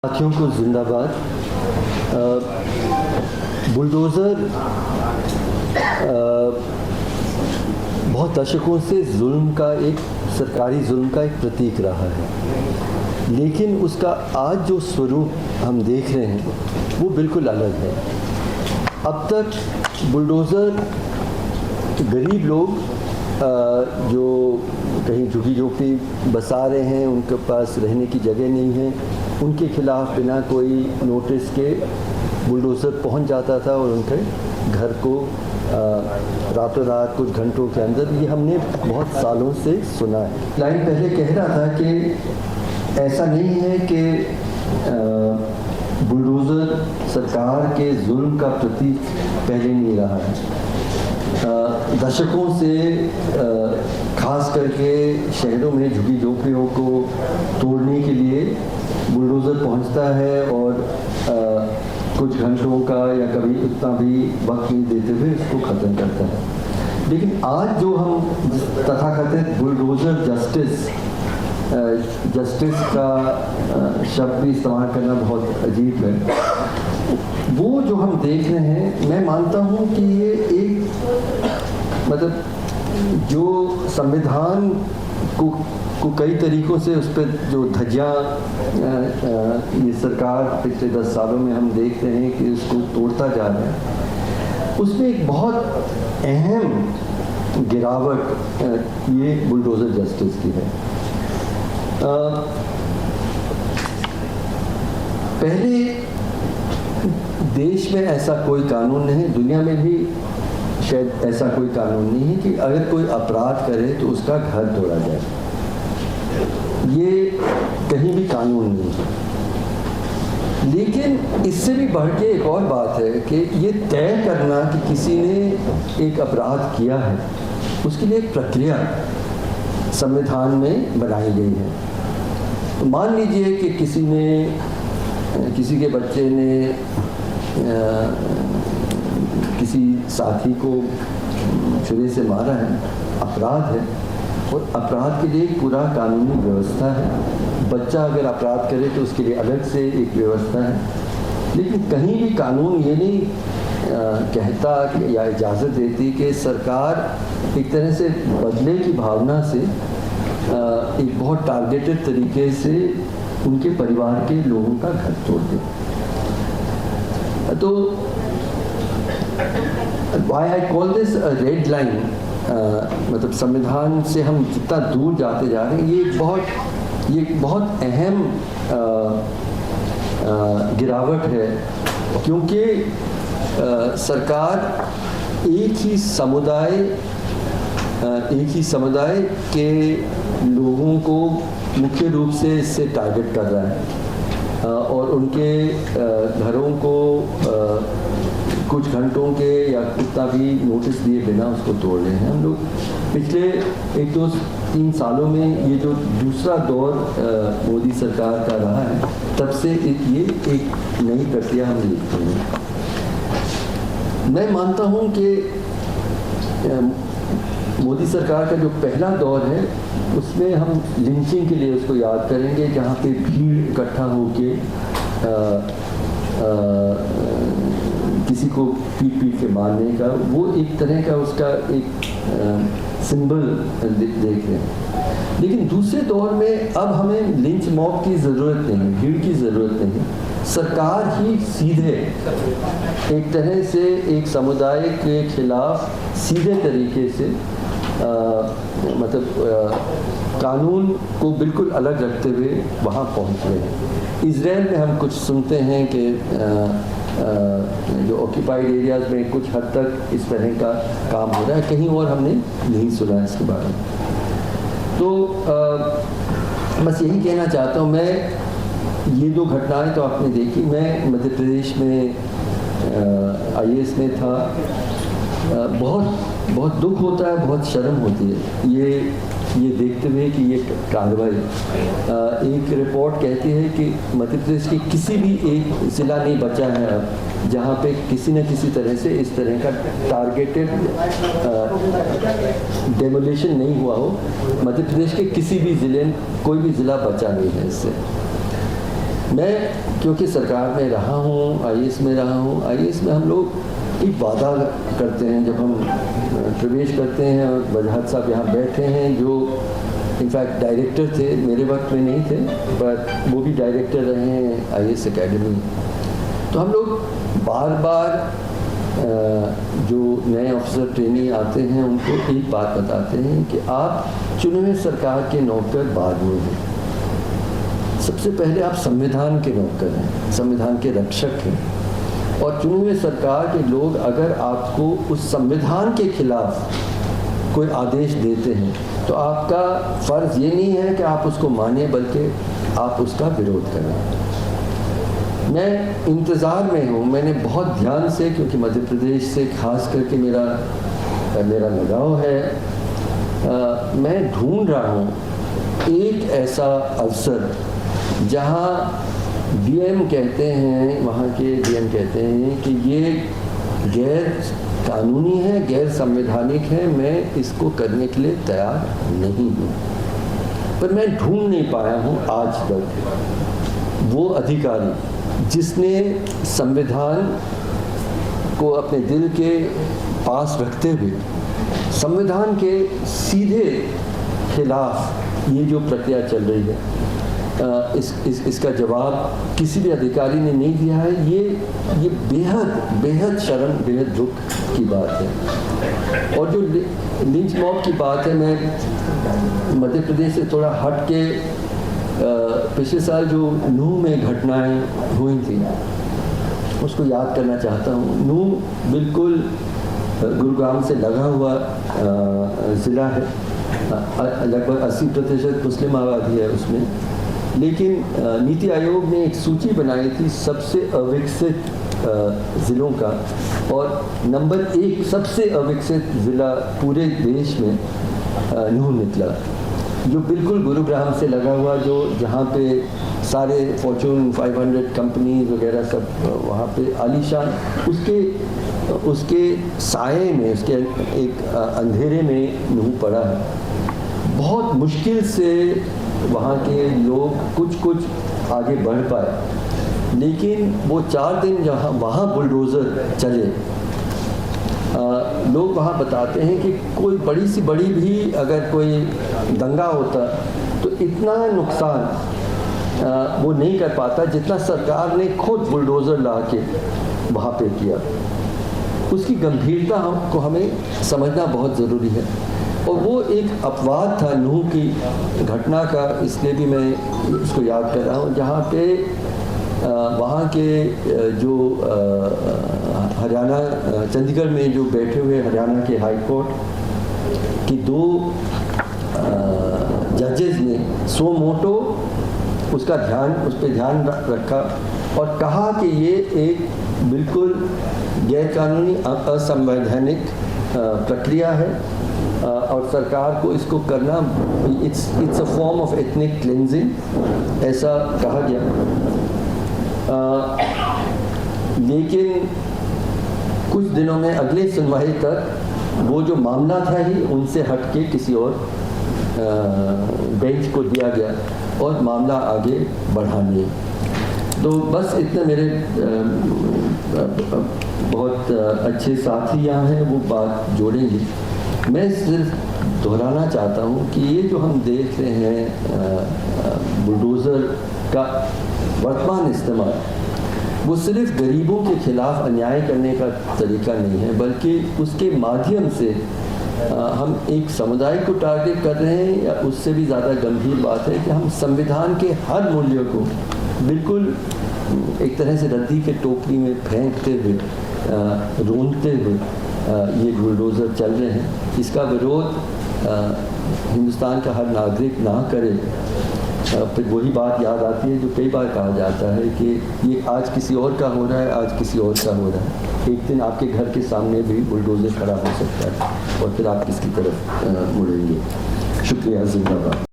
साथियों को जिंदाबाद। बुलडोज़र बहुत दशकों से जुल्म का सरकारी जुल्म का एक प्रतीक रहा है, लेकिन उसका आज जो स्वरूप हम देख रहे हैं वो बिल्कुल अलग है। अब तक बुलडोज़र गरीब लोग जो कहीं झुग्गी झोंपड़ी बसा रहे हैं, उनके पास रहने की जगह नहीं है, उनके खिलाफ बिना कोई नोटिस के बुलडोज़र पहुंच जाता था और उनके घर को रातों रात कुछ घंटों के अंदर, ये हमने बहुत सालों से सुना है। लाइन पहले कह रहा था कि ऐसा नहीं है कि बुलडोज़र सरकार के जुल्म का प्रतीक पहले नहीं रहा है। दशकों से खास करके शहरों में झुग्गी झोंपड़ियों को तोड़ने के लिए बुलडोज़र पहुंचता है और कुछ घंटों का या कभी उतना भी वक्त नहीं देते हुए इसको ख़त्म करता है। लेकिन आज जो हम तथाकथित बुलडोज़र जस्टिस का शब्द भी इस्तेमाल करना बहुत अजीब है, वो जो हम देख रहे हैं, मैं मानता हूँ कि ये एक जो संविधान को कई तरीकों से उस पर जो धज्जियाँ ये सरकार पिछले 10 सालों में हम देख रहे हैं कि उसको तोड़ता जा रहा है, उसमें एक बहुत अहम गिरावट ये बुलडोज़र जस्टिस की है। पहले देश में ऐसा कोई कानून नहीं है, दुनिया में भी शायद ऐसा कोई कानून नहीं है कि अगर कोई अपराध करे तो उसका घर तोड़ा जाए। ये कहीं भी कानून नहीं है। लेकिन इससे भी बढ़ के एक और बात है कि ये तय करना कि किसी ने एक अपराध किया है, उसके लिए एक प्रक्रिया संविधान में बनाई गई है। तो मान लीजिए कि किसी के बच्चे ने किसी साथी को छुरे से मारा है, अपराध है, और अपराध के लिए पूरा कानूनी व्यवस्था है। बच्चा अगर अपराध करे तो उसके लिए अलग से एक व्यवस्था है। लेकिन कहीं भी कानून ये नहीं कहता या इजाज़त देती कि सरकार एक तरह से बदले की भावना से एक बहुत टारगेटेड तरीके से उनके परिवार के लोगों का घर तोड़ दे। तो why I call this a red line, मतलब संविधान से हम जितना दूर जाते जा रहे हैं, ये बहुत अहम गिरावट है, क्योंकि सरकार एक ही समुदाय के लोगों को मुख्य रूप से इससे टारगेट कर रहा है और उनके घरों को कुछ घंटों के या उतना भी नोटिस दिए बिना उसको तोड़ रहे हैं। हम लोग पिछले 1-2-3 सालों में ये जो दूसरा दौर मोदी सरकार का रहा है, तब से ये एक नई प्रक्रिया हम देखते हैं। मैं मानता हूँ कि मोदी सरकार का जो पहला दौर है उसमें हम लिंचिंग के लिए उसको याद करेंगे, जहाँ पे भीड़ इकट्ठा होके किसी को पीट के मारने का, वो एक तरह का उसका एक सिंबल देख रहे हैं। लेकिन दूसरे दौर में अब हमें लिंच मॉब की ज़रूरत नहीं, भीड़ की ज़रूरत नहीं, सरकार ही सीधे एक तरह से एक समुदाय के खिलाफ सीधे तरीके से कानून को बिल्कुल अलग रखते हुए वहाँ पहुँच रहे हैं। इजराइल में हम कुछ सुनते हैं कि जो ऑक्यूपाइड एरियाज़ में कुछ हद तक इस तरह का काम हो रहा है, कहीं और हमने नहीं सुना इसके बारे में। तो बस यही कहना चाहता हूँ मैं, ये दो घटनाएं तो आपने देखी। मैं मध्य प्रदेश में IAS में था। बहुत दुख होता है, बहुत शर्म होती है ये देखते हुए कि ये कार्रवाई, एक रिपोर्ट कहती है कि मध्य प्रदेश के किसी भी एक ज़िला नहीं बचा है अब जहाँ पे किसी न किसी तरह से इस तरह का टारगेटेड डेमोलिशन नहीं हुआ हो। मध्य प्रदेश के किसी भी ज़िले, कोई भी ज़िला बचा नहीं है इससे। मैं क्योंकि सरकार में रहा हूँ, आईएएस में रहा हूँ, आईएएस में हम लोग एक वादा करते हैं जब हम प्रवेश करते हैं। और वजाहत साहब यहाँ बैठे हैं जो इनफैक्ट डायरेक्टर थे, मेरे वक्त में नहीं थे, पर वो भी डायरेक्टर रहे हैं आईएएस एकेडमी। तो हम लोग बार बार जो नए अफसर ट्रेनी आते हैं उनको एक बात बताते हैं कि आप चुने हुए सरकार के नौकर बाद में हैं, सबसे पहले आप संविधान के नौकर हैं, संविधान के रक्षक हैं। और चुने हुए सरकार के लोग अगर आपको उस संविधान के खिलाफ कोई आदेश देते हैं तो आपका फ़र्ज़ ये नहीं है कि आप उसको माने, बल्कि आप उसका विरोध करें। मैं इंतज़ार में हूँ, मैंने बहुत ध्यान से, क्योंकि मध्य प्रदेश से खास करके मेरा लगाव है, मैं ढूंढ रहा हूँ एक ऐसा अवसर जहाँ डीएम कहते हैं, वहाँ के डीएम कहते हैं कि ये गैर कानूनी है, गैर संवैधानिक है, मैं इसको करने के लिए तैयार नहीं हूँ। पर मैं ढूंढ नहीं पाया हूँ आज तक वो अधिकारी जिसने संविधान को अपने दिल के पास रखते हुए संविधान के सीधे खिलाफ ये जो प्रक्रिया चल रही है, इसका जवाब किसी भी अधिकारी ने नहीं दिया है। ये बेहद शर्म, बेहद दुख की बात है। और जो लिंच मॉब की बात है, मैं मध्य प्रदेश से थोड़ा हट के पिछले साल जो नूह में घटनाएं हुई थी उसको याद करना चाहता हूँ। नूह बिल्कुल गुरुग्राम से लगा हुआ ज़िला है, लगभग 80% मुस्लिम आबादी है उसमें, लेकिन नीति आयोग ने एक सूची बनाई थी सबसे अविकसित ज़िलों का, और नंबर 1 सबसे अविकसित ज़िला पूरे देश में नूह निकला, जो बिल्कुल गुरुग्राम से लगा हुआ, जो जहाँ पे सारे फॉर्चून 500 कंपनीज वगैरह सब वहाँ पे आलीशान, उसके साये में, उसके एक अंधेरे में नूह पड़ा है। बहुत मुश्किल से वहाँ के लोग कुछ आगे बढ़ पाए, लेकिन वो 4 दिन जहाँ वहाँ बुलडोज़र चले, लोग वहाँ बताते हैं कि कोई बड़ी भी अगर कोई दंगा होता तो इतना नुकसान वो नहीं कर पाता जितना सरकार ने खुद बुलडोज़र ला के वहाँ पे किया। उसकी गंभीरता को हमें समझना बहुत ज़रूरी है। और वो एक अपवाद था नूह की घटना का, इसलिए भी मैं इसको याद कर रहा हूँ, जहाँ पे वहाँ के जो हरियाणा, चंडीगढ़ में जो बैठे हुए हरियाणा के हाई कोर्ट की 2 जजेस ने सो मोटो उस पर ध्यान रखा और कहा कि ये एक बिल्कुल गैरकानूनी, असंवैधानिक प्रक्रिया है और सरकार को इसको करना, it's a form of ethnic cleansing, ऐसा कहा गया। लेकिन कुछ दिनों में अगले सुनवाई तक वो जो मामला था ही उनसे हटके किसी और बेंच को दिया गया और मामला आगे बढ़ाने। तो बस इतने मेरे बहुत अच्छे साथी यहाँ हैं, वो बात जोड़ेंगे। मैं सिर्फ दोहराना चाहता हूँ कि ये जो हम देख रहे हैं बुलडोज़र का वर्तमान इस्तेमाल, वो सिर्फ गरीबों के खिलाफ अन्याय करने का तरीका नहीं है, बल्कि उसके माध्यम से हम एक समुदाय को टारगेट कर रहे हैं, या उससे भी ज़्यादा गंभीर बात है कि हम संविधान के हर मूल्यों को बिल्कुल एक तरह से रद्दी के टोकरी में फेंकते हुए, रोंदते हुए ये बुलडोज़र चल रहे हैं। इसका विरोध हिंदुस्तान का हर नागरिक ना करे। फिर वही बात याद आती है जो कई बार कहा जाता है कि ये आज किसी और का हो रहा है, आज किसी और का हो रहा है। एक दिन आपके घर के सामने भी बुलडोज़र खड़ा हो सकता है और फिर आप किसकी तरफ मुड़ेंगे। शुक्रिया, जिंदाबाद।